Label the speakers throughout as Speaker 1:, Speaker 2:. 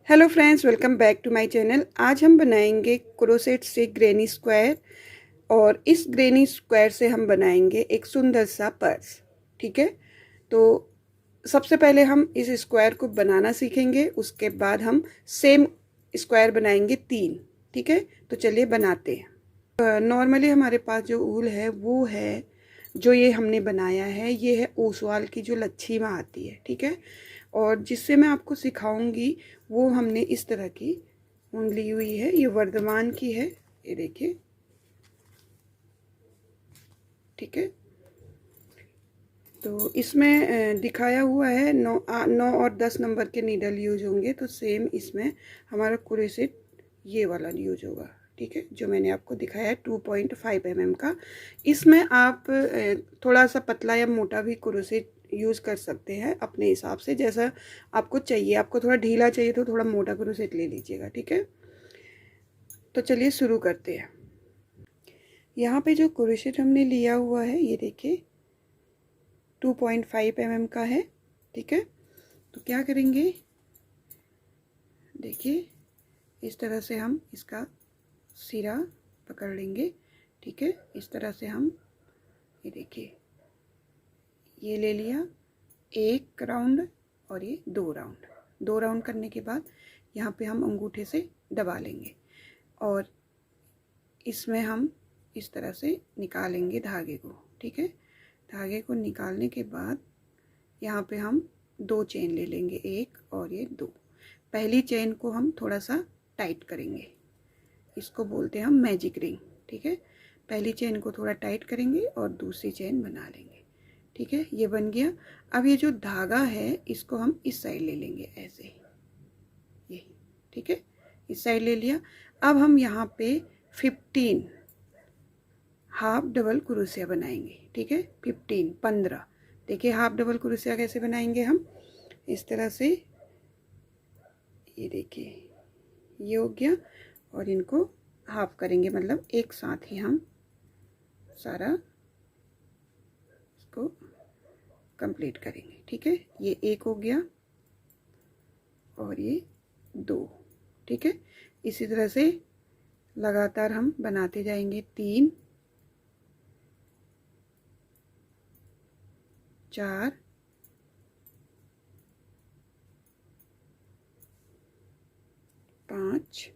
Speaker 1: Hello friends, welcome back to my channel. आज हम बनाएंगे क्रोसेट से ग्रेनी स्क्वायर और इस ग्रेनी स्क्वायर से हम बनाएंगे एक सुंदर सा पर्स। ठीक है, तो सबसे पहले हम इस स्क्वायर को बनाना सीखेंगे, उसके बाद हम सेम स्क्वायर बनाएंगे 3। ठीक है, तो चलिए बनाते हैं। नॉर्मली हमारे पास जो ऊल है वो है, जो ये हमने बनाया है ये है ओसवाल की जो लच्छीमा आती है। ठीक है, और जिससे मैं आपको सिखाऊंगी वो हमने इस तरह की ऊन ली हुई है। ये वर्धमान की है, ये देखिए। ठीक है, तो इसमें दिखाया हुआ है 9 और 10 नंबर के नीडल यूज होंगे, तो सेम इसमें हमारा क्रोसेट ये वाला यूज होगा। ठीक है, जो मैंने आपको दिखाया है 2.5 mm का। इसमें आप थोड़ा सा पतला या मोटा भी क्रोसेट यूज़ कर सकते हैं अपने हिसाब से, जैसा आपको चाहिए। आपको थोड़ा ढीला चाहिए तो थोड़ा मोटा क्रोसेट ले लीजिएगा। ठीक है, तो चलिए शुरू करते हैं। यहाँ पे जो क्रोसेट हमने लिया हुआ है ये देखिए 2.5 mm का है। ठीक है, तो क्या करेंगे, देखिए इस तरह से हम इसका सिरा पकड़ लेंगे। ठीक है, इस तरह से हम ये देखिए ये ले लिया 1 राउंड और ये 2 राउंड करने के बाद यहाँ पे हम अंगूठे से दबा लेंगे और इसमें हम इस तरह से निकालेंगे धागे को। ठीक है, धागे को निकालने के बाद यहाँ पे हम 2 चेन ले लेंगे, 1 और ये 2। पहली चेन को हम थोड़ा सा टाइट करेंगे, इसको बोलते हैं हम मैजिक रिंग। ठीक है, पहली चेन को थोड़ा टाइट करेंगे और दूसरी चेन बना लेंगे। ठीक है, ये बन गया। अब ये जो धागा है इसको हम इस साइड ले लेंगे ऐसे, ये। ठीक है, इस साइड ले लिया। अब हम यहाँ पे 15 हाफ डबल क्रोशिया बनाएंगे। ठीक है, 15। देखिए हाफ डबल क्रोशिया कैसे बनाएंगे हम, इस तरह से। ये देखिए ये हो गया और इनको हाफ करेंगे, मतलब एक साथ ही हम सारा इसको कंप्लीट करेंगे। ठीक है, ये 1 हो गया और ये 2। ठीक है, इसी तरह से लगातार हम बनाते जाएंगे। 3 4 5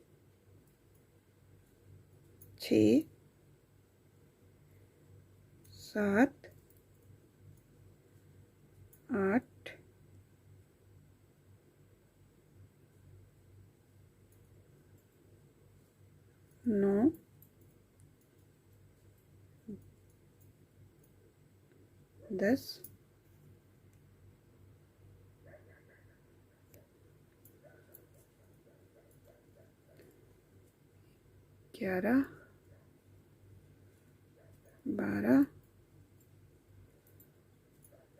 Speaker 1: 6 7 8 9 10 11 12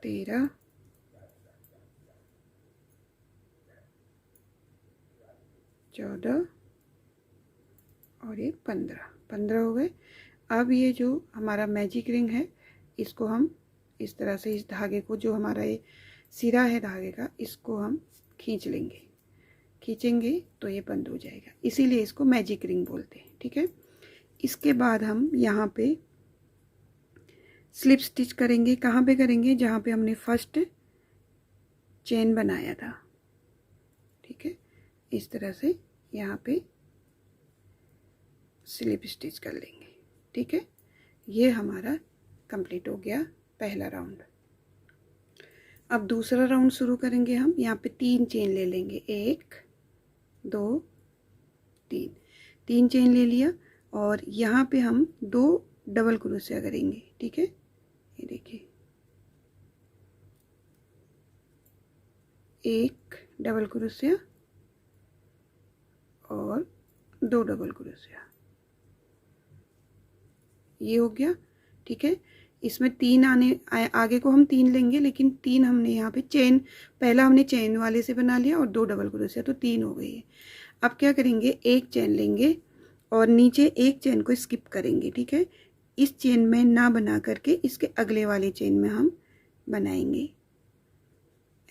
Speaker 1: 13 14 और ये 15 हो गए। अब ये जो हमारा मैजिक रिंग है इसको हम इस तरह से इस धागे को, जो हमारा ये सिरा है धागे का, इसको हम खींच लेंगे। खींचेंगे तो ये बंद हो जाएगा, इसीलिए इसको मैजिक रिंग बोलते हैं। ठीक है, इसके बाद हम यहाँ पे स्लिप स्टिच करेंगे। कहाँ पे करेंगे, जहाँ पे हमने फर्स्ट चेन बनाया था। ठीक है, इस तरह से यहाँ पे स्लिप स्टिच कर लेंगे। ठीक है, ये हमारा कंप्लीट हो गया पहला राउंड। अब दूसरा राउंड शुरू करेंगे हम। यहाँ पे 3 चेन ले लेंगे, 1 2 3 चेन ले लिया और यहाँ पे हम 2 डबल क्रोशिया करेंगे। ठीक है, ये देखिए 1 डबल क्रोशिया और 2 डबल क्रोशिया, ये हो गया। ठीक है, इसमें 3 आगे को हम 3 लेंगे, लेकिन 3 हमने यहाँ पे चेन, पहला हमने चेन वाले से बना लिया और 2 डबल क्रोशिया, तो 3 हो गई है। अब क्या करेंगे, 1 चेन लेंगे और नीचे 1 चेन को स्किप करेंगे। ठीक है, इस चेन में ना बना करके इसके अगले वाले चेन में हम बनाएंगे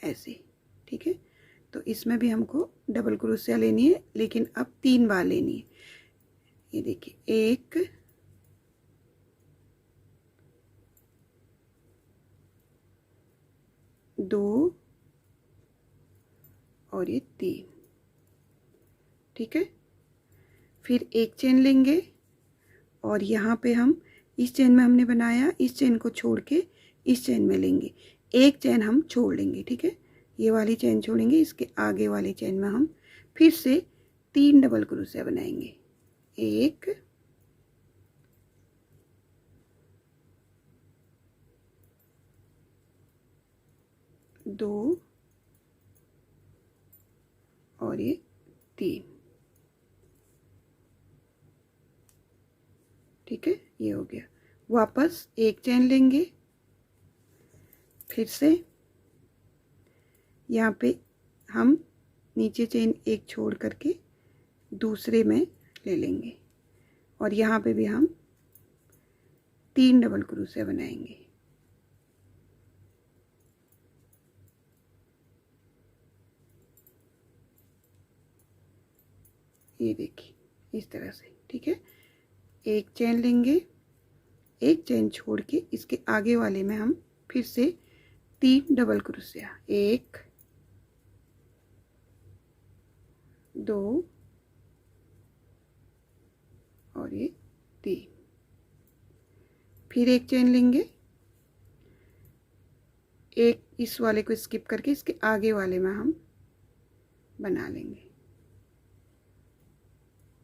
Speaker 1: ऐसे। ठीक है, तो इसमें भी हमको डबल क्रोशिया लेनी है, लेकिन अब 3 बार लेनी है। ये देखिए 1 2 और ये 3, ठीक है। फिर एक चेन लेंगे और यहाँ पे हम इस चेन में हमने बनाया, इस चेन को छोड़ के इस चेन में लेंगे, एक चेन हम छोड़ लेंगे, ठीक है। ये वाली चेन छोड़ेंगे, इसके आगे वाली चेन में हम फिर से 3 डबल क्रोशिया बनाएंगे। 1 2 और ये 3, ठीक है। ये हो गया। वापस एक चेन लेंगे, फिर से यहाँ पे हम नीचे चेन एक छोड़ करके दूसरे में ले लेंगे और यहाँ पे भी हम 3 डबल क्रोशिया बनाएंगे। ये देखिए इस तरह से, ठीक है। एक चेन लेंगे, एक चेन छोड़ के इसके आगे वाले में हम फिर से 3 डबल क्रोशिया, 1 2 और ये 3। फिर एक चेन लेंगे, एक इस वाले को स्किप करके इसके आगे वाले में हम बना लेंगे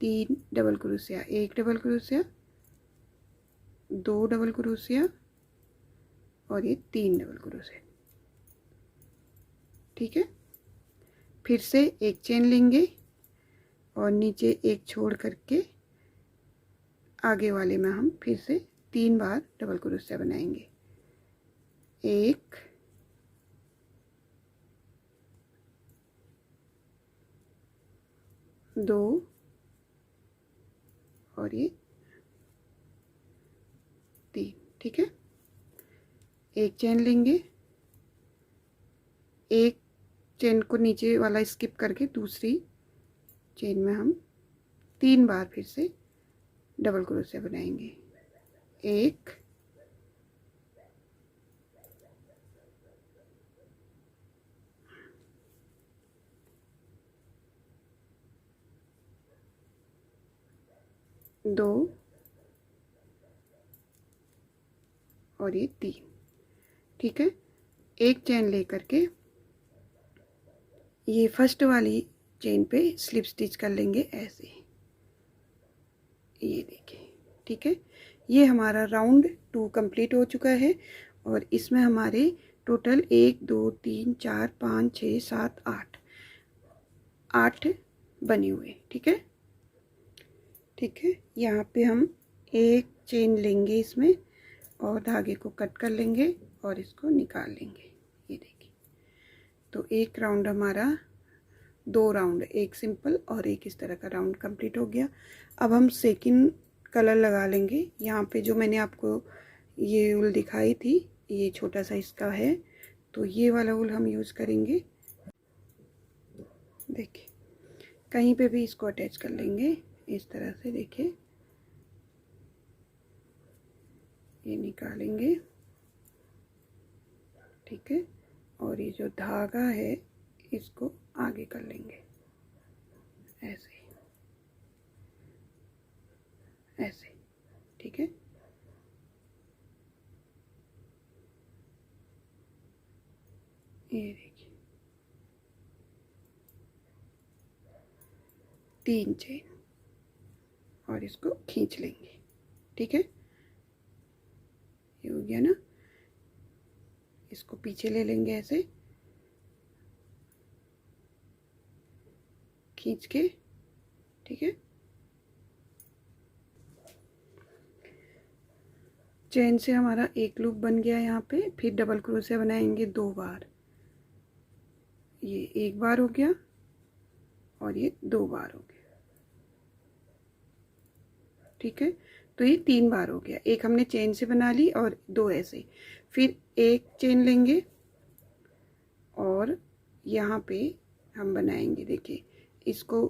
Speaker 1: 3 double crochet, 1 double crochet, 2 double crochet और ये 3 डबल क्रोशिया, ठीक है। फिर से एक चेन लेंगे और नीचे एक छोड़ करके आगे वाले में हम फिर से 3 बार डबल क्रोशिया बनाएंगे। 1 2 और ये 3, ठीक है। एक चेन लेंगे, एक चेन को नीचे वाला स्किप करके दूसरी चेन में हम 3 बार फिर से डबल क्रोशिया बनाएंगे। 1 2 और ये 3, ठीक है। एक चेन लेकर के ये फर्स्ट वाली चेन पे स्लिप स्टिच कर लेंगे ऐसे, ये देखिए, ठीक है। ये हमारा राउंड 2 कंप्लीट हो चुका है और इसमें हमारे टोटल 1 2 3 4 5 6 7 8 बने हुए, ठीक है। ठीक है, यहाँ पे हम एक चेन लेंगे इसमें और धागे को कट कर लेंगे और इसको निकाल लेंगे, ये देखिए। तो एक राउंड हमारा, 2 राउंड, एक सिंपल और एक इस तरह का राउंड कंप्लीट हो गया। अब हम सेकंड कलर लगा लेंगे। यहाँ पे जो मैंने आपको ये ऊल दिखाई थी, ये छोटा सा इसका है, तो ये वाला ऊल हम यूज़ करेंगे। देखिए कहीं पे भी इसको अटैच कर लेंगे इस तरह से, देखिए ये निकालेंगे, ठीक है। और ये जो धागा है इसको आगे कर लेंगे ऐसे ऐसे, ठीक है। ये देखिए 3 चेन और इसको खींच लेंगे, ठीक है। ये हो गया ना, इसको पीछे ले लेंगे ऐसे खींच के, ठीक है। चेन से हमारा एक लूप बन गया यहाँ पे। फिर डबल क्रोशिया बनाएंगे 2 बार, ये 1 बार हो गया और ये 2 बार हो गया, ठीक है। तो ये 3 बार हो गया। एक हमने चेन से बना ली और 2 ऐसे। फिर एक चेन लेंगे और यहाँ पे हम बनाएंगे। देखिए इसको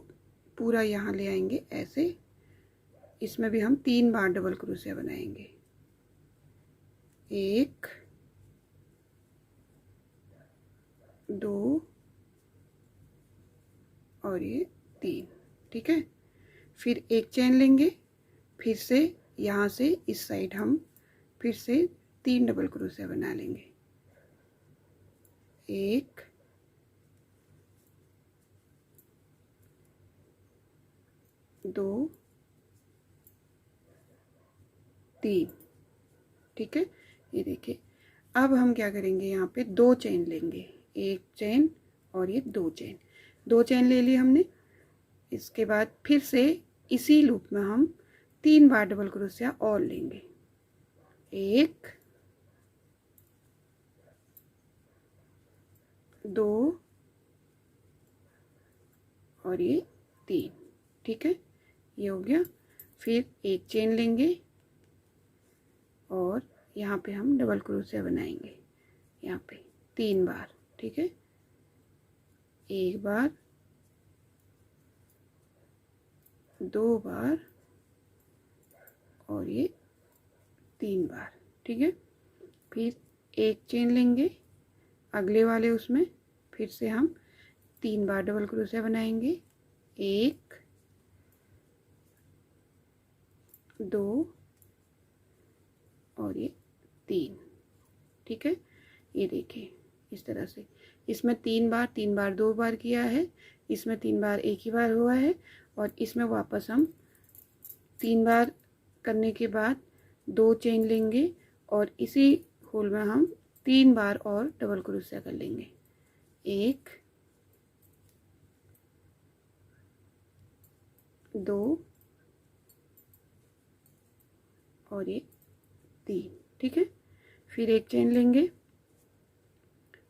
Speaker 1: पूरा यहाँ ले आएंगे ऐसे, इसमें भी हम 3 बार डबल क्रोशिया बनाएंगे। 1 2 और ये 3, ठीक है। फिर एक चेन लेंगे, फिर से यहाँ से इस साइड हम फिर से 3 डबल क्रोशिया बना लेंगे। 1 2 3, ठीक है। ये देखिए अब हम क्या करेंगे, यहाँ पे 2 चेन लेंगे, एक चेन और ये 2 चेन, 2 चेन ले ली हमने। इसके बाद फिर से इसी लूप में हम 3 बार डबल क्रोशिया और लेंगे। 1 2 और ये 3, ठीक है। ये हो गया। फिर एक चेन लेंगे और यहाँ पे हम डबल क्रोशिया बनाएंगे, यहाँ पे 3 बार, ठीक है। 1 बार 2 बार और ये 3 बार, ठीक है। फिर एक चेन लेंगे अगले वाले उसमें, फिर से हम 3 बार डबल क्रोशिया बनाएंगे। 1 2 और ये 3, ठीक है। ये देखिए इस तरह से, इसमें 3 बार 2 बार किया है, इसमें 3 बार एक ही बार हुआ है, और इसमें वापस हम 3 बार करने के बाद 2 चेन लेंगे और इसी होल में हम 3 बार और डबल क्रोशिया कर लेंगे। 1 2 और ये 3, ठीक है। फिर एक चेन लेंगे,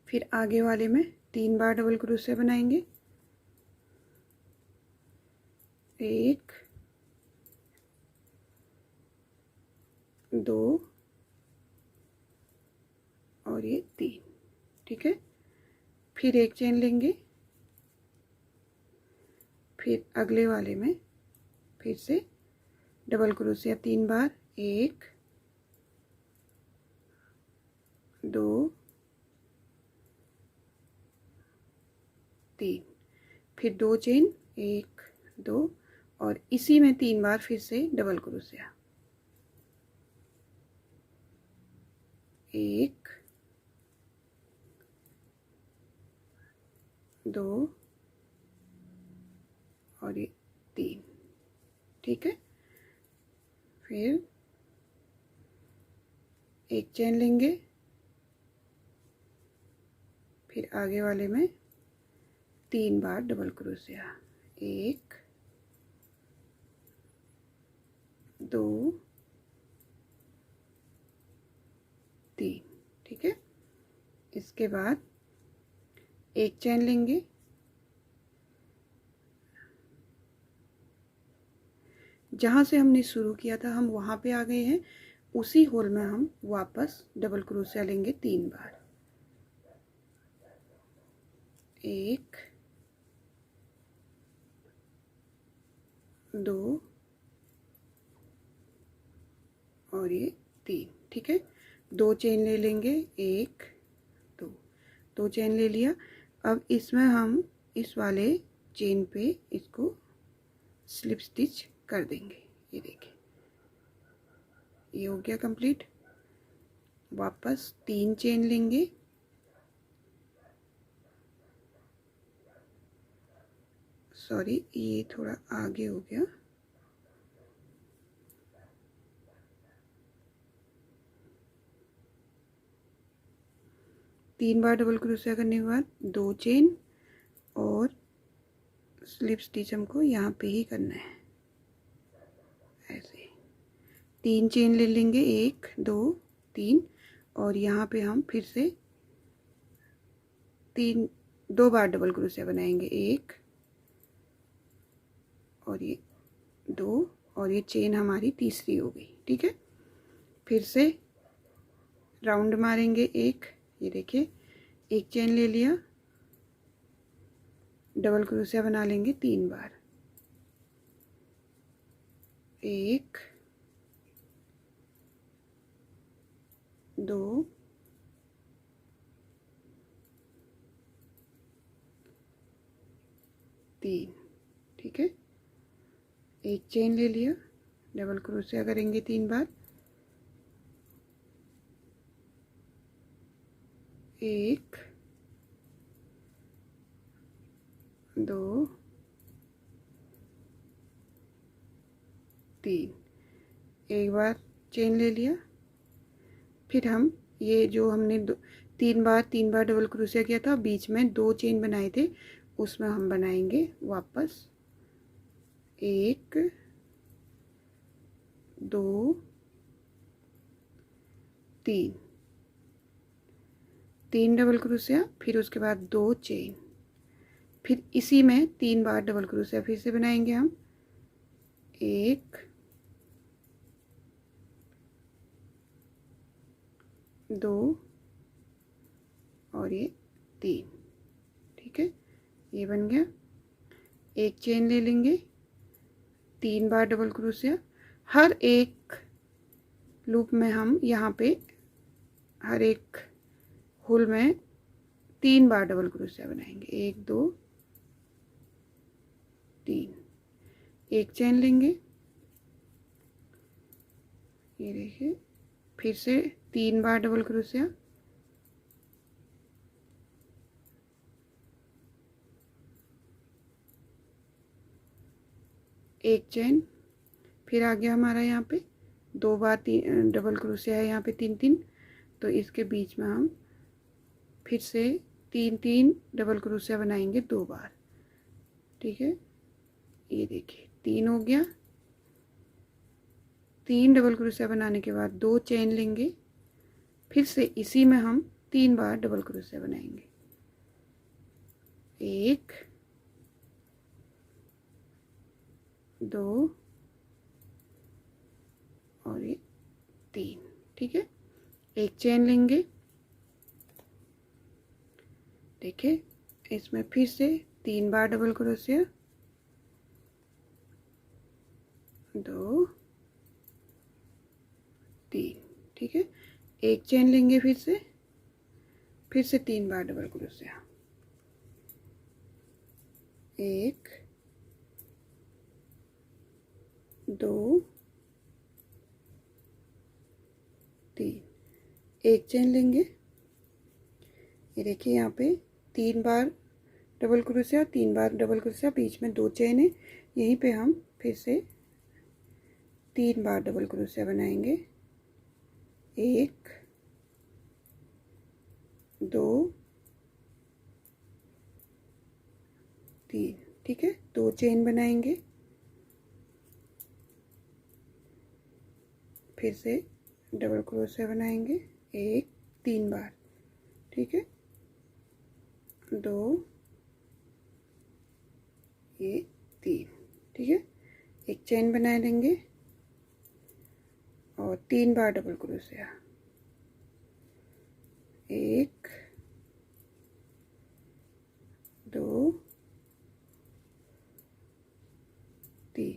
Speaker 1: फिर आगे वाले में 3 बार डबल क्रोशिया बनाएंगे। 1 2 और ये 3, ठीक है। फिर एक चेन लेंगे, फिर अगले वाले में फिर से डबल क्रोशिया 3 बार। 1 2 3, फिर 2 चेन 1 2 और इसी में 3 बार फिर से डबल क्रोशिया। 1 2 और ये 3, ठीक है। फिर एक चेन लेंगे, फिर आगे वाले में 3 बार डबल क्रोशिया। 1 2 3, ठीक है। इसके बाद एक चेन लेंगे, जहाँ से हमने शुरू किया था हम वहाँ पे आ गए हैं, उसी होल में हम वापस डबल क्रोशिया लेंगे 3 बार। 1 2 और ये 3, ठीक है। 2 चेन ले लेंगे, 1 2, 2 चेन ले लिया। अब इसमें हम इस वाले चेन पे इसको स्लिप स्टिच कर देंगे। ये देखिए ये हो गया कंप्लीट। वापस 3 चेन लेंगे, सॉरी ये थोड़ा आगे हो गया। तीन बार डबल क्रोशिया करने के बाद 2 चेन और स्लिप स्टिच हमको यहाँ पे ही करना है। ऐसे 3 चेन ले लेंगे, 1 2 3 और यहाँ पे हम फिर से 2 बार डबल क्रोशिया बनाएंगे। 1 और ये 2 और ये चेन हमारी तीसरी हो गई, ठीक है। फिर से राउंड मारेंगे 1, ये देखिए एक चेन ले लिया, डबल क्रोशिया बना लेंगे 3 बार। 1 2 3। ठीक है, एक चेन ले लिया, डबल क्रोशिया करेंगे 3 बार। 1 2 3। एक बार चेन ले लिया, फिर हम ये जो हमने 3 बार डबल क्रोशिया किया था, बीच में 2 चेन बनाए थे, उसमें हम बनाएंगे वापस 1 2 3 डबल क्रोशिया, फिर उसके बाद 2 चेन, फिर इसी में 3 बार डबल क्रोशिया फिर से बनाएंगे हम 1 2 और ये 3। ठीक है, ये बन गया। एक चेन ले लेंगे, 3 बार डबल क्रोशिया, हर एक लूप में हम यहाँ पे हर एक होल में 3 बार डबल क्रोशिया बनाएंगे। 1 2 3। एक चेन लेंगे, ये देखिए, फिर से 3 बार डबल क्रोशिया, एक चेन, फिर आ गया हमारा यहाँ पे 2 बार डबल क्रोशिया है यहाँ पे 3 3, तो इसके बीच में हम फिर से 3 3 डबल क्रोशिया बनाएंगे 2 बार। ठीक है, ये देखिए 3 हो गया। 3 डबल क्रोशिया बनाने के बाद 2 चेन लेंगे, फिर से इसी में हम 3 बार डबल क्रोशिया बनाएंगे। 1 2 और ये 3। ठीक है, एक चेन लेंगे, देखिए इसमें फिर से 3 बार डबल क्रोशिया, 2 3। ठीक है, एक चेन लेंगे, फिर से 3 बार डबल क्रोशिया, 1 2 3। एक चेन लेंगे, ये देखिए यहाँ पे 3 बार डबल क्रोशिया, 3 बार डबल क्रोशिया, बीच में 2 चेन है, यहीं पे हम फिर से 3 बार डबल क्रोशिया बनाएंगे। 1 2 3। ठीक है, 2 चेन बनाएंगे, फिर से डबल क्रोशिया बनाएंगे 3 बार। ठीक है, 2 ये 3। ठीक है, एक चेन बना देंगे और 3 बार डबल क्रोशिया, 1 2 3।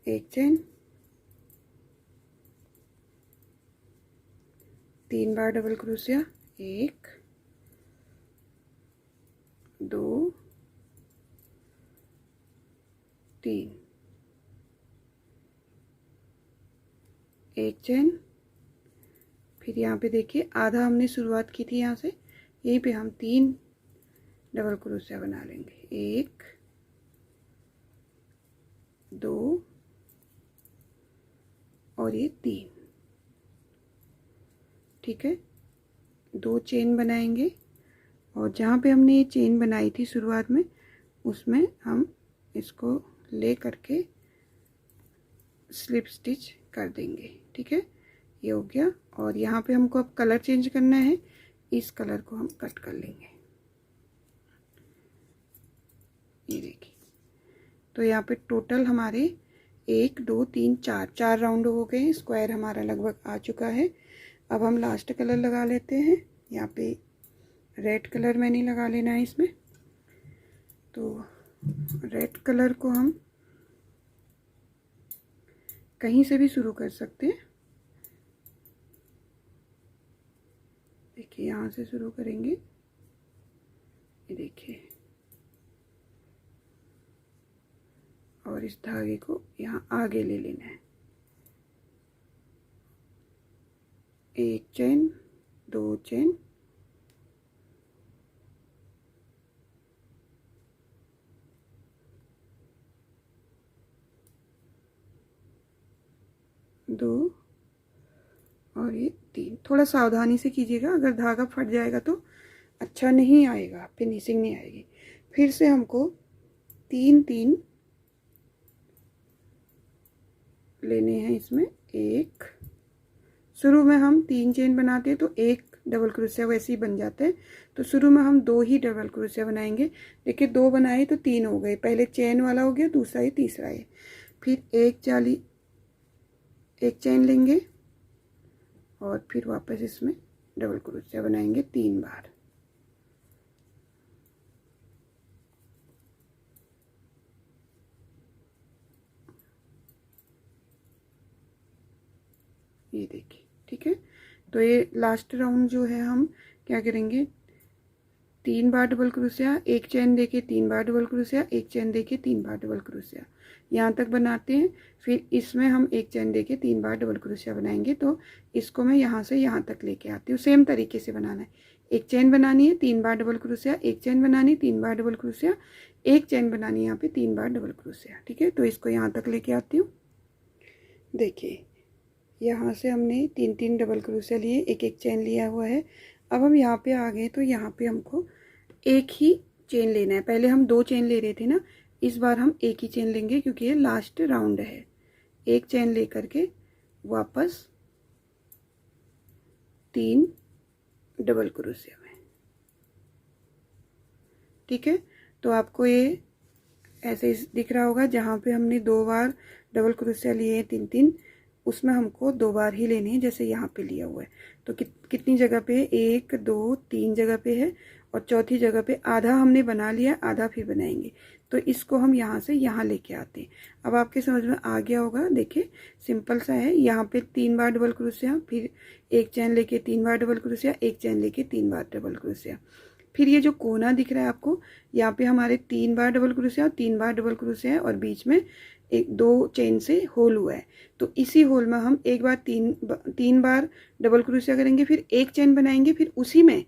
Speaker 1: एक चेन, 3 बार डबल क्रोशिया, 1 2 3। एक चेन, फिर यहाँ पे देखिए आधा हमने शुरुआत की थी यहाँ से, यहीं पे हम 3 डबल क्रोशिया बना लेंगे। 1 2 और ये 3। ठीक है, 2 चेन बनाएंगे और जहाँ पे हमने ये चेन बनाई थी शुरुआत में, उसमें हम इसको ले करके स्लिप स्टिच कर देंगे। ठीक है, ये हो गया। और यहाँ पे हमको अब कलर चेंज करना है, इस कलर को हम कट कर लेंगे। ये देखिए, तो यहाँ पे टोटल हमारे 1 2 3 4 राउंड हो गए, स्क्वायर हमारा लगभग आ चुका है। अब हम लास्ट कलर लगा लेते हैं। यहाँ पे रेड कलर मैंने लगा लेना है इसमें। तो रेड कलर को हम कहीं से भी शुरू कर सकते हैं। देखिए यहाँ से शुरू करेंगे, ये देखिए, और इस धागे को यहाँ आगे ले लेना है। एक चेन, दो चेन, दो और ये तीन। थोड़ा सावधानी से कीजिएगा, अगर धागा फट जाएगा तो अच्छा नहीं आएगा, फिनिशिंग नहीं आएगी। फिर से हमको तीन तीन लेने हैं इसमें। एक, शुरू में हम 3 चेन बनाते हैं तो एक डबल क्रोशिया वैसे ही बन जाता है, तो शुरू में हम 2 ही डबल क्रोशिया बनाएंगे। देखिए 2 बनाए तो 3 हो गए, पहले चेन वाला हो गया, दूसरा ये, तीसरा ये। फिर एक चेन लेंगे और फिर वापस इसमें डबल क्रोशिया बनाएंगे 3 बार। ये देखिए, ठीक है। तो ये लास्ट राउंड जो है हम क्या करेंगे, 3 बार डबल क्रोशिया, एक चेन देके 3 बार डबल क्रोशिया, एक चेन देके 3 बार डबल क्रोशिया, यहाँ तक बनाते हैं। फिर इसमें हम एक चेन देके 3 बार डबल क्रोशिया बनाएंगे। तो इसको मैं यहाँ से यहाँ तक लेके आती हूँ। सेम तरीके से बनाना है, एक चेन बनानी है, 3 बार डबल क्रोशिया, एक चेन बनानी, 3 बार डबल क्रोशिया, एक चेन बनानी है यहाँ पे 3 बार डबल क्रोशिया, ठीक है। तो इसको यहाँ तक लेके आती हूँ। देखिए यहाँ से हमने 3 डबल क्रोशिया लिए, एक एक चेन लिया हुआ है। अब हम यहाँ पे आ गए, तो यहाँ पे हमको एक ही चेन लेना है। पहले हम 2 चेन ले रहे थे ना, इस बार हम एक ही चेन लेंगे क्योंकि ये लास्ट राउंड है। एक चेन ले करके वापस 3 डबल क्रोशिया में, ठीक है। तो आपको ये ऐसे दिख रहा होगा, जहाँ पे हमने 2 बार डबल क्रोशिया लिए हैं 3 उसमें हमको 2 बार ही लेने हैं, जैसे यहाँ पे लिया हुआ है। तो कितनी जगह पे, 1 2 3 जगह पे है, और चौथी जगह पे आधा हमने बना लिया, आधा फिर बनाएंगे। तो इसको हम यहाँ से यहाँ लेके आते हैं। अब आपके समझ में आ गया होगा। देखिए सिंपल सा है। यहाँ पे 3 बार डबल क्रोशिया, फिर एक चैन लेके 3 बार डबल क्रोशिया, एक चैन लेके 3 बार डबल क्रोशिया। फिर ये जो कोना दिख रहा है आपको, यहाँ पे हमारे 3 बार डबल क्रोशिया और 3 बार डबल क्रोशिया है, और बीच में 2 चेन से होल हुआ है। तो इसी होल में हम एक बार 3 बार डबल क्रोशिया करेंगे, फिर एक चेन बनाएंगे, फिर उसी में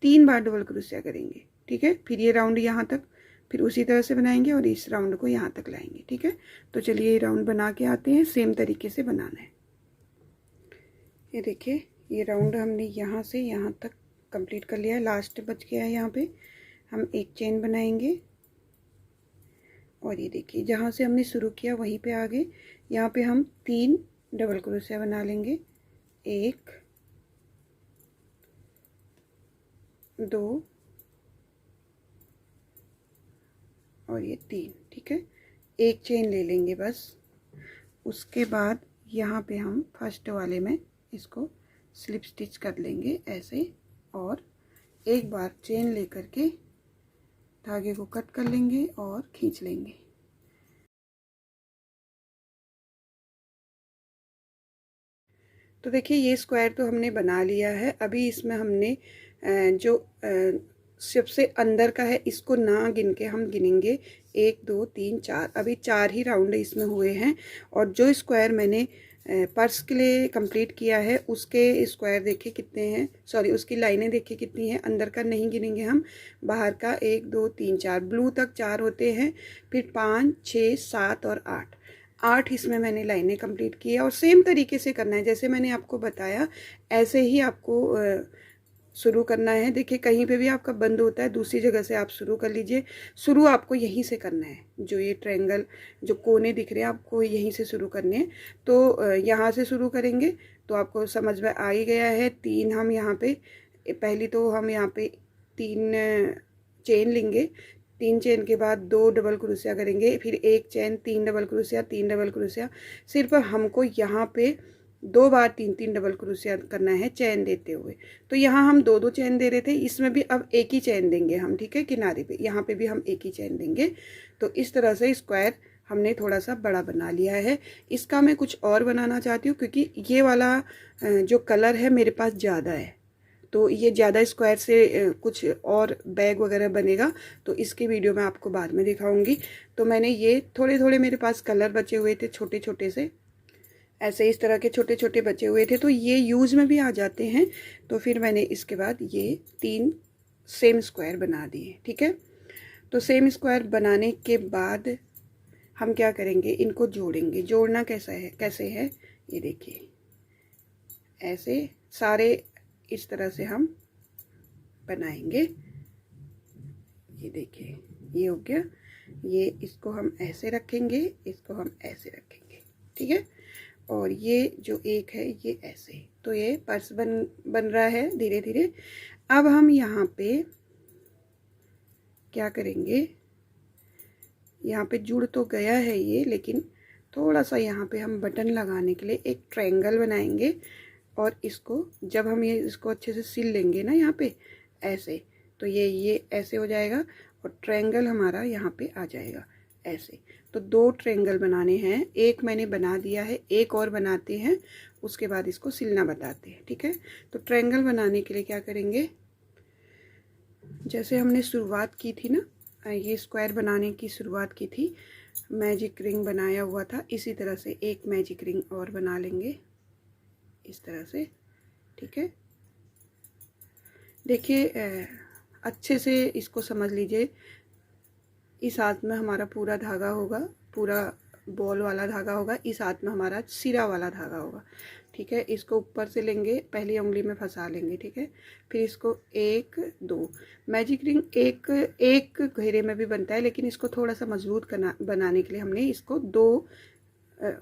Speaker 1: 3 बार डबल क्रोशिया करेंगे, ठीक है। फिर ये राउंड यहाँ तक फिर उसी तरह से बनाएंगे और इस राउंड को यहाँ तक लाएंगे, ठीक है। तो चलिए ये राउंड बना के आते हैं, सेम तरीके से बनाना है। ये देखिए ये राउंड हमने यहाँ से यहाँ तक कंप्लीट कर लिया है, लास्ट बच गया है। यहाँ पे हम एक चेन बनाएंगे और ये देखिए जहाँ से हमने शुरू किया वहीं पे आ गए। यहाँ पे हम 3 डबल क्रोशिया बना लेंगे, 1 2 और ये 3, ठीक है। एक चेन ले लेंगे बस। उसके बाद यहाँ पे हम फर्स्ट वाले में इसको स्लिप स्टिच कर लेंगे ऐसे, और एक बार चेन लेकर के धागे को कट कर लेंगे और खींच लेंगे। तो देखिए ये स्क्वायर तो हमने बना लिया है। अभी इसमें हमने जो सबसे अंदर का है इसको ना गिन के हम गिनेंगे 1 2 3 4। अभी 4 ही राउंड इसमें हुए हैं, और जो स्क्वायर मैंने पर्स के लिए कंप्लीट किया है उसके स्क्वायर देखिए कितने हैं, सॉरी उसकी लाइनें देखिए कितनी हैं। अंदर का नहीं गिनेंगे हम, बाहर का 1 2 3 4, ब्लू तक 4 होते हैं, फिर 5 6 7 और 8 इसमें मैंने लाइनें कंप्लीट की है। और सेम तरीके से करना है, जैसे मैंने आपको बताया ऐसे ही आपको शुरू करना है। देखिए कहीं पे भी आपका बंद होता है दूसरी जगह से आप शुरू कर लीजिए। शुरू आपको यहीं से करना है, जो ये ट्रायंगल जो कोने दिख रहे हैं आपको यहीं से शुरू करने हैं। तो यहाँ से शुरू करेंगे तो आपको समझ में आ ही गया है। 3 हम यहाँ पे, पहली तो हम यहाँ पे 3 चेन लेंगे, 3 चेन के बाद 2 डबल क्रोशिया करेंगे, फिर एक chain, 3 double crochet, 3 double crochet. सिर्फ हमको यहाँ पे 2 बार 3-3 डबल क्रोशिया करना है चैन देते हुए। तो यहाँ हम 2-2 चैन दे रहे थे, इसमें भी अब एक ही चैन देंगे हम, ठीक है, किनारे पे, यहाँ पे भी हम एक ही चैन देंगे। तो इस तरह से स्क्वायर हमने थोड़ा सा बड़ा बना लिया है। इसका मैं कुछ और बनाना चाहती हूँ, क्योंकि ये वाला जो कलर है मेरे पास ज़्यादा है, तो ये ज़्यादा स्क्वायर से कुछ और बैग वगैरह बनेगा, तो इसकी वीडियो मैं आपको बाद में दिखाऊंगी। तो मैंने ये थोड़े थोड़े मेरे पास कलर बचे हुए थे, छोटे छोटे से, ऐसे इस तरह के छोटे छोटे बचे हुए थे, तो ये यूज़ में भी आ जाते हैं। तो फिर मैंने इसके बाद ये 3 सेम स्क्वायर बना दिए, ठीक है। तो सेम स्क्वायर बनाने के बाद हम क्या करेंगे, इनको जोड़ेंगे। जोड़ना कैसे है ये देखिए, ऐसे सारे इस तरह से हम बनाएंगे। ये देखिए, ये हो गया। ये इसको हम ऐसे रखेंगे, इसको हम ऐसे रखेंगे, ठीक है। और ये जो एक है ये ऐसे, तो ये पर्स बन रहा है धीरे धीरे। अब हम यहाँ पे क्या करेंगे, यहाँ पे जुड़ तो गया है ये, लेकिन थोड़ा सा यहाँ पे हम बटन लगाने के लिए एक ट्रायंगल बनाएंगे। और इसको जब हम इसको अच्छे से सिल लेंगे ना यहाँ पे ऐसे, तो ये ऐसे हो जाएगा और ट्रायंगल हमारा यहाँ पे आ जाएगा ऐसे। तो 2 ट्रायंगल बनाने हैं, एक मैंने बना दिया है, एक और बनाते हैं, उसके बाद इसको सिलना बताते हैं, ठीक है। तो ट्रायंगल बनाने के लिए क्या करेंगे, जैसे हमने शुरुआत की थी ना, ये स्क्वायर बनाने की शुरुआत की थी, मैजिक रिंग बनाया हुआ था, इसी तरह से एक मैजिक रिंग और बना लेंगे इस तरह से, ठीक है। देखिए अच्छे से इसको समझ लीजिए। इस हाथ में हमारा पूरा धागा होगा, पूरा बॉल वाला धागा होगा, इस हाथ में हमारा सिरा वाला धागा होगा, ठीक है। इसको ऊपर से लेंगे, पहली उंगली में फंसा लेंगे, ठीक है। फिर इसको 1 2, मैजिक रिंग एक घेरे में भी बनता है, लेकिन इसको थोड़ा सा मजबूत बनाने के लिए हमने इसको 2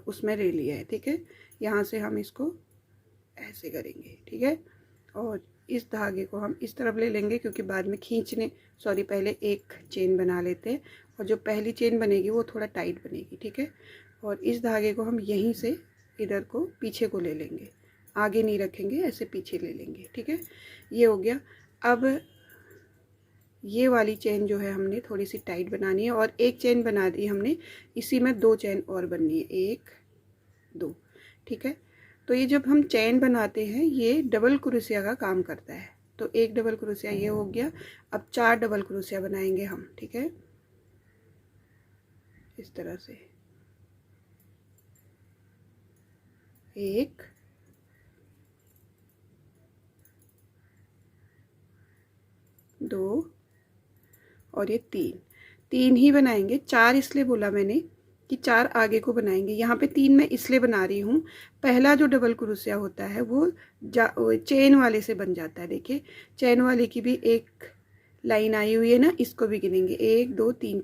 Speaker 1: उसमें ले लिया है, ठीक है। यहाँ से हम इसको ऐसे करेंगे, ठीक है। और इस धागे को हम इस तरफ ले लेंगे, क्योंकि बाद में पहले एक चेन बना लेते हैं, और जो पहली चेन बनेगी वो थोड़ा टाइट बनेगी, ठीक है। और इस धागे को हम यहीं से इधर को पीछे को ले लेंगे, आगे नहीं रखेंगे, ऐसे पीछे ले लेंगे, ठीक है। ये हो गया। अब ये वाली चेन जो है हमने थोड़ी सी टाइट बनानी है, और एक चेन बना दी हमने, इसी में 2 चेन और बननी है, 1 2, ठीक है। तो ये जब हम चेन बनाते हैं ये डबल क्रोशिया का काम करता है। तो एक डबल क्रोशिया ये हो गया। अब 4 डबल क्रोशिया बनाएंगे हम, ठीक है, इस तरह से, 1 2 और ये 3 ही बनाएंगे। 4 इसलिए बोला मैंने कि 4 आगे को बनाएंगे। यहाँ पे 3 मैं इसलिए बना रही हूँ, पहला जो डबल क्रोशिया होता है वो चेन वाले से बन जाता है। देखिए चेन वाले की भी एक लाइन आई हुई है ना, इसको भी गिनेंगे, 1 2 3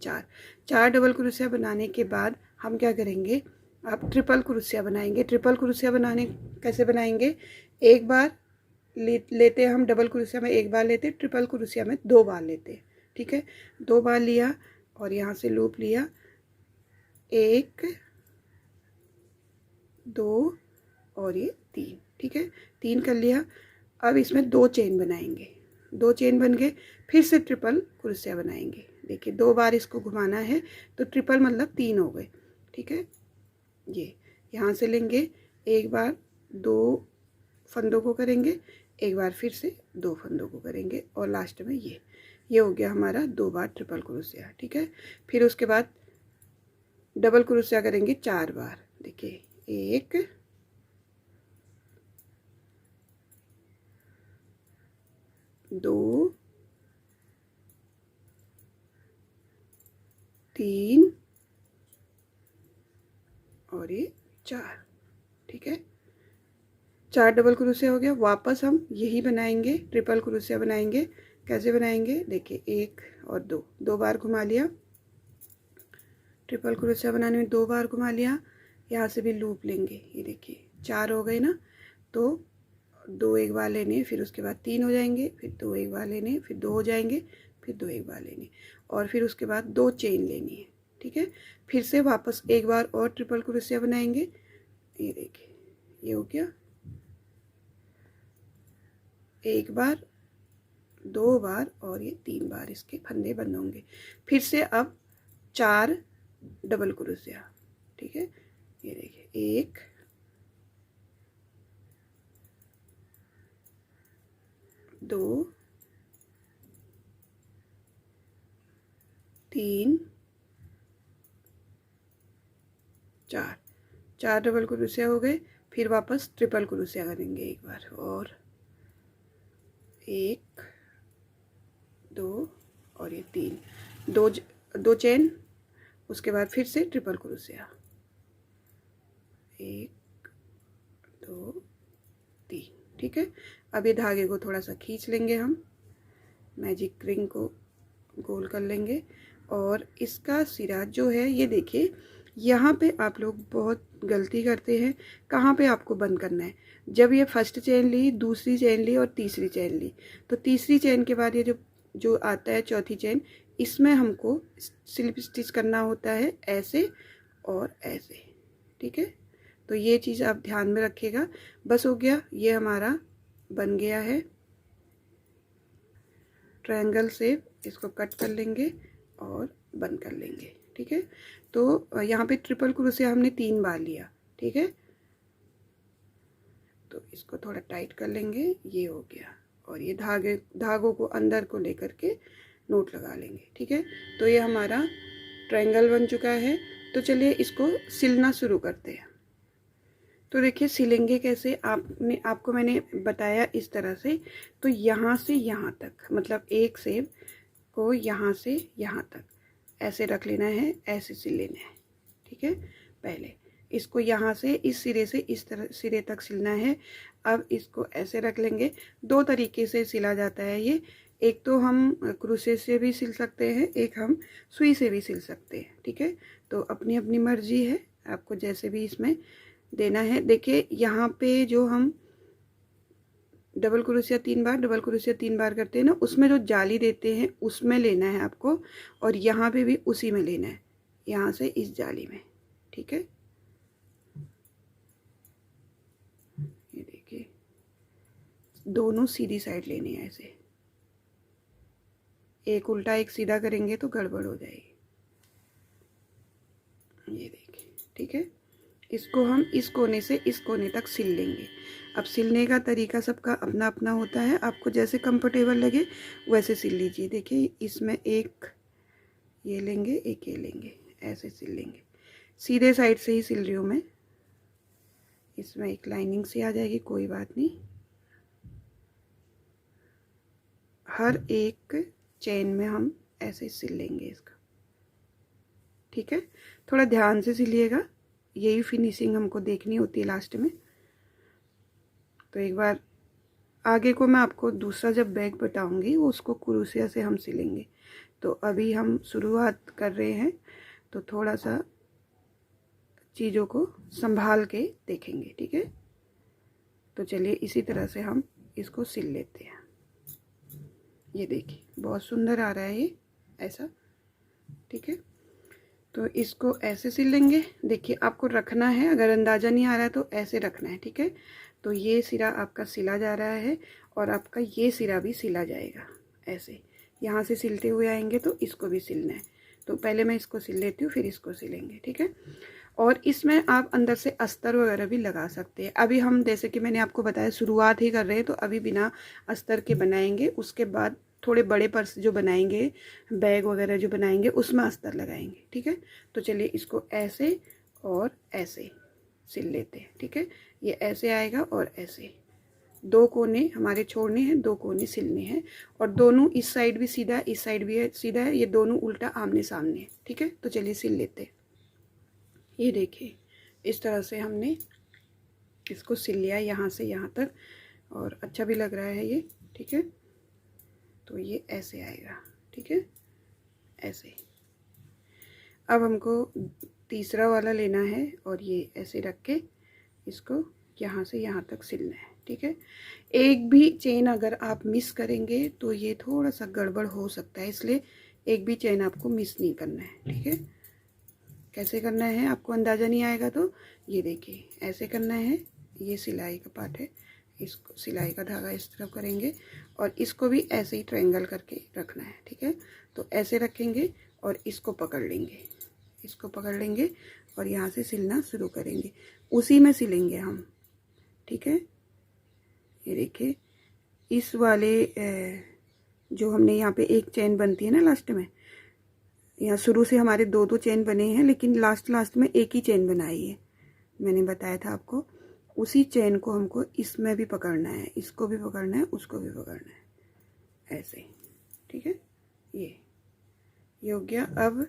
Speaker 1: 4 डबल क्रोशिया बनाने के बाद हम क्या करेंगे, अब ट्रिपल क्रोशिया बनाएंगे। ट्रिपल क्रोशिया बनाने कैसे बनाएंगे, एक बार लेते हैं हम, डबल क्रोशिया में एक बार लेते, ट्रिपल क्रोशिया में 2 बार लेते, ठीक है। 2 बार लिया और यहाँ से लूप लिया, 1 2 और ये 3, ठीक है, 3 कर लिया। अब इसमें 2 चेन बनाएंगे, 2 चेन बन गए, फिर से ट्रिपल क्रोशिया बनाएंगे। देखिए 2 बार इसको घुमाना है, तो ट्रिपल मतलब 3 हो गए, ठीक है। ये यहाँ से लेंगे, एक बार 2 फंदों को करेंगे, एक बार फिर से 2 फंदों को करेंगे, और लास्ट में ये हो गया हमारा 2 बार ट्रिपल क्रोशिया, ठीक है। फिर उसके बाद डबल क्रोशिया करेंगे 4 बार। देखिए 1 2 3 और ये 4, ठीक है। 4 डबल क्रोशिया हो गया। वापस हम यही बनाएंगे, ट्रिपल क्रोशिया बनाएंगे। कैसे बनाएंगे, देखिए 1 और 2, 2 बार घुमा लिया, ट्रिपल क्रोशिया बनाने में 2 बार घुमा लिया, यहाँ से भी लूप लेंगे। ये देखिए 4 हो गए ना, तो 2 एक बार लेने, फिर उसके बाद 3 हो जाएंगे, फिर 2 एक बार लेने, फिर 2 हो जाएंगे, फिर 2 एक बार लेने, और फिर उसके बाद 2 चेन लेनी है, ठीक है। फिर से वापस एक बार और ट्रिपल क्रोशिया बनाएंगे। ये देखिए ये हो गया, एक बार, 2 बार और ये 3 बार इसके फंदे बंद होंगे। फिर से अब 4 डबल क्रोशिया, ठीक है। ये देखिए, 1, 2, 3, 4 डबल क्रोशिया हो गए। फिर वापस ट्रिपल क्रोशिया करेंगे एक बार और, 1, 2 और ये 3, 2 चेन, उसके बाद फिर से ट्रिपल क्रोशिया, 1, 2, 3, ठीक है। अब ये धागे को थोड़ा सा खींच लेंगे, हम मैजिक रिंग को गोल कर लेंगे और इसका सिरा जो है, ये देखिए यहाँ पे आप लोग बहुत गलती करते हैं। कहाँ पे आपको बंद करना है, जब ये फर्स्ट चेन ली, दूसरी चेन ली और तीसरी चेन ली, तो तीसरी चेन के बाद ये जो आता है चौथी चेन, इसमें हमको स्लिप स्टिच करना होता है ऐसे और ऐसे, ठीक है। तो ये चीज़ आप ध्यान में रखिएगा। बस हो गया, ये हमारा बन गया है ट्रायंगल शेप। इसको कट कर लेंगे और बंद कर लेंगे, ठीक है। तो यहाँ पे ट्रिपल क्रोशिया हमने 3 बार लिया, ठीक है। तो इसको थोड़ा टाइट कर लेंगे, ये हो गया। और ये धागों को अंदर को लेकर के नोट लगा लेंगे, ठीक है। तो ये हमारा ट्रायंगल बन चुका है। तो चलिए इसको सिलना शुरू करते हैं। तो देखिए सिलेंगे कैसे, आपको मैंने बताया इस तरह से। तो यहाँ से यहाँ तक, मतलब एक सेब को यहाँ से यहाँ तक ऐसे रख लेना है, ऐसे सिल लेना है, ठीक है। पहले इसको यहाँ से इस सिरे से इस तरह सिरे तक सिलना है। अब इसको ऐसे रख लेंगे। 2 तरीके से सिला जाता है ये, एक तो हम क्रोशे से भी सिल सकते हैं, एक हम सुई से भी सिल सकते हैं, ठीक है। तो अपनी अपनी मर्जी है, आपको जैसे भी इसमें देना है। देखिए यहाँ पे जो हम डबल क्रोशिया 3 बार, डबल क्रोशिया 3 बार करते हैं ना, उसमें जो जाली देते हैं उसमें लेना है आपको, और यहाँ पे भी उसी में लेना है, यहाँ से इस जाली में, ठीक है। ये देखिए दोनों सीधी साइड लेनी है ऐसे, एक उल्टा एक सीधा करेंगे तो गड़बड़ हो जाएगी। ये देखिए, ठीक है। इसको हम इस कोने से इस कोने तक सिल लेंगे। अब सिलने का तरीका सबका अपना अपना होता है, आपको जैसे कंफर्टेबल लगे वैसे सिल लीजिए। देखिए इसमें एक ये लेंगे, एक ये लेंगे, ऐसे सिल लेंगे। सीधे साइड से ही सिल रही हूँ मैं, इसमें एक लाइनिंग सी आ जाएगी, कोई बात नहीं। हर एक चेन में हम ऐसे सिल लेंगे इसका, ठीक है। थोड़ा ध्यान से सिलिएगा, यही फिनिशिंग हमको देखनी होती है लास्ट में। तो एक बार आगे को मैं आपको दूसरा जब बैग बताऊंगी उसको क्रोशिया से हम सिलेंगे। तो अभी हम शुरुआत कर रहे हैं, तो थोड़ा सा चीज़ों को संभाल के देखेंगे, ठीक है। तो चलिए इसी तरह से हम इसको सिल लेते हैं। ये देखिए बहुत सुंदर आ रहा है ये ऐसा, ठीक है। तो इसको ऐसे सिल लेंगे। देखिए आपको रखना है, अगर अंदाज़ा नहीं आ रहा है तो ऐसे रखना है, ठीक है। तो ये सिरा आपका सिला जा रहा है और आपका ये सिरा भी सिला जाएगा ऐसे, यहाँ से सिलते हुए आएंगे तो इसको भी सिलना है। तो पहले मैं इसको सिल लेती हूँ, फिर इसको सिलेंगे, ठीक है। और इसमें आप अंदर से अस्तर वगैरह भी लगा सकते हैं। अभी हम जैसे कि मैंने आपको बताया शुरुआत ही कर रहे हैं, तो अभी बिना अस्तर के बनाएंगे। उसके बाद थोड़े बड़े पर्स जो बनाएंगे, बैग वगैरह जो बनाएंगे, उसमें अस्तर लगाएंगे, ठीक है। तो चलिए इसको ऐसे और ऐसे सिल लेते हैं, ठीक है। ये ऐसे आएगा और ऐसे 2 कोने हमारे छोड़ने हैं, 2 कोने सिलने हैं। और दोनों इस साइड भी सीधा है, इस साइड भी है सीधा है, ये दोनों उल्टा आमने सामने है, ठीक है। तो चलिए सिल लेते हैं। ये देखिए इस तरह से हमने इसको सिल लिया यहाँ से यहाँ तक, और अच्छा भी लग रहा है ये, ठीक है। तो ये ऐसे आएगा, ठीक है, ऐसे। अब हमको तीसरा वाला लेना है और ये ऐसे रख के इसको यहाँ से यहाँ तक सिलना है, ठीक है। एक भी चेन अगर आप मिस करेंगे तो ये थोड़ा सा गड़बड़ हो सकता है, इसलिए एक भी चेन आपको मिस नहीं करना है, ठीक है। कैसे करना है आपको अंदाज़ा नहीं आएगा तो ये देखिए ऐसे करना है, ये सिलाई का पार्ट है, इसको सिलाई का धागा इस तरफ करेंगे और इसको भी ऐसे ही ट्रायंगल करके रखना है, ठीक है। तो ऐसे रखेंगे और इसको पकड़ लेंगे, इसको पकड़ लेंगे और यहाँ से सिलना शुरू करेंगे, उसी में सिलेंगे हम, ठीक है। ये देखिए इस वाले जो हमने यहाँ पे एक चेन बनती है ना लास्ट में, यहाँ शुरू से हमारे दो दो चेन बने हैं, लेकिन लास्ट में एक ही चेन बनाई है, मैंने बताया था आपको। उसी चेन को हमको इसमें भी पकड़ना है, इसको भी पकड़ना है, उसको भी पकड़ना है, ऐसे, ठीक है। ये हो गया। अब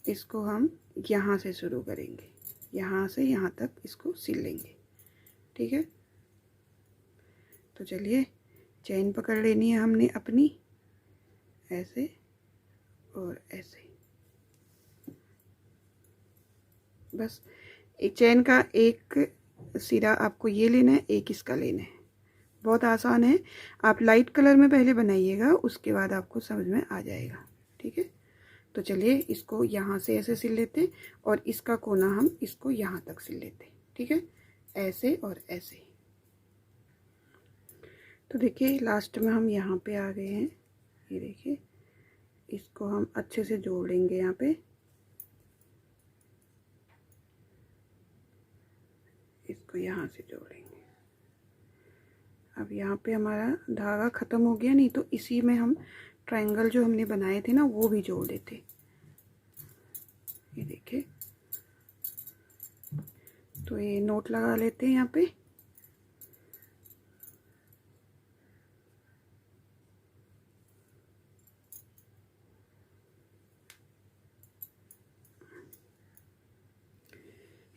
Speaker 1: इसको हम यहाँ से शुरू करेंगे, यहाँ से यहाँ तक इसको सिल लेंगे, ठीक है। तो चलिए, चेन पकड़ लेनी है हमने अपनी, ऐसे और ऐसे, बस एक चेन का एक सिरा आपको ये लेना है, एक इसका लेना है। बहुत आसान है, आप लाइट कलर में पहले बनाइएगा, उसके बाद आपको समझ में आ जाएगा, ठीक है। तो चलिए इसको यहाँ से ऐसे सिल लेते और इसका कोना हम इसको यहाँ तक सिल लेते, ठीक है, ऐसे और ऐसे। तो देखिए लास्ट में हम यहाँ पे आ गए हैं, ये देखिए इसको हम अच्छे से जोड़ लेंगे यहाँ पे, इसको यहाँ से जोड़ेंगे। अब यहाँ पे हमारा धागा ख़त्म हो गया, नहीं तो इसी में हम ट्रायंगल जो हमने बनाए थे ना वो भी जोड़ देते। ये देखिए, तो ये नोट लगा लेते हैं यहाँ पे,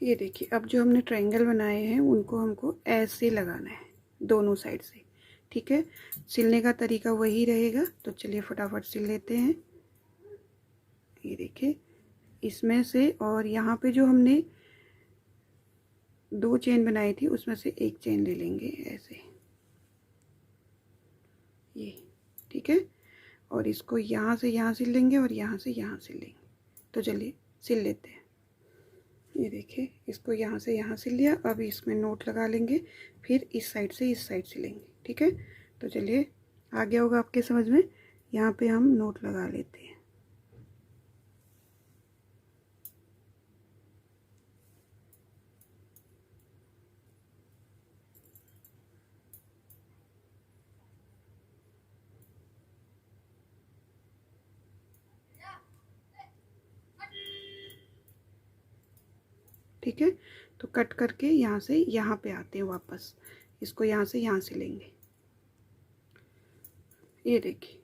Speaker 1: ये देखिए अब जो हमने ट्रायंगल बनाए हैं उनको हमको ऐसे लगाना है दोनों साइड से, ठीक है। सिलने का तरीका वही रहेगा, तो चलिए फटाफट सिल लेते हैं। ये देखिए इसमें से, और यहाँ पे जो हमने दो चेन बनाई थी उसमें से एक चेन ले लेंगे ऐसे, ये, ठीक है। और इसको यहाँ से यहाँ सिल लेंगे और यहाँ से यहाँ सिल लेंगे। तो चलिए सिल लेते हैं। ये देखिए इसको यहाँ से यहाँ सिल लिया, अब इसमें नोट लगा लेंगे, फिर इस साइड से इस साइड सिलेंगे, ठीक है। तो चलिए आ गया होगा आपके समझ में, यहाँ पे हम नोट लगा लेते हैं। ठीक है, तो कट करके यहाँ से यहाँ पे आते हैं वापस, इसको यहाँ से यहाँ से लेंगे। ये देखिए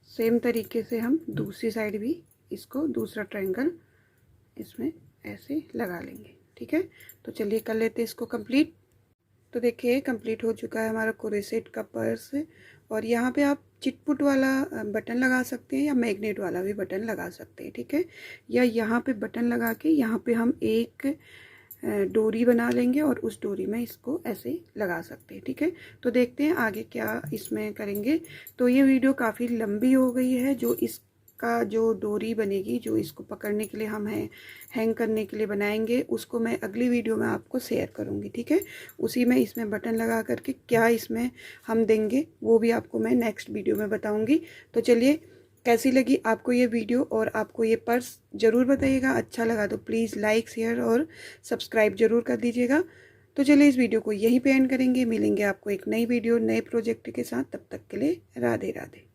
Speaker 1: सेम तरीके से हम दूसरी साइड भी इसको दूसरा ट्रायंगल इसमें ऐसे लगा लेंगे, ठीक है। तो चलिए कर लेते हैं इसको कंप्लीट। तो देखिए कंप्लीट हो चुका है हमारा क्रोशेट का पर्स, और यहाँ पे आप चिटपुट वाला बटन लगा सकते हैं या मैग्नेट वाला भी बटन लगा सकते हैं, ठीक है। या यहाँ पे बटन लगा के यहाँ पे हम एक डोरी बना लेंगे और उस डोरी में इसको ऐसे लगा सकते हैं, ठीक है। तो देखते हैं आगे क्या इसमें करेंगे। तो ये वीडियो काफ़ी लंबी हो गई है, जो इसका जो डोरी बनेगी, जो इसको पकड़ने के लिए हम हैंग करने के लिए बनाएंगे, उसको मैं अगली वीडियो में आपको शेयर करूँगी, ठीक है। उसी में इसमें बटन लगा करके क्या इसमें हम देंगे वो भी आपको मैं नेक्स्ट वीडियो में बताऊँगी। तो चलिए कैसी लगी आपको ये वीडियो और आपको ये पर्स ज़रूर बताइएगा। अच्छा लगा तो प्लीज़ लाइक शेयर और सब्सक्राइब ज़रूर कर दीजिएगा। तो चलिए इस वीडियो को यहीं पे एंड करेंगे, मिलेंगे आपको एक नई वीडियो नए प्रोजेक्ट के साथ, तब तक के लिए राधे राधे।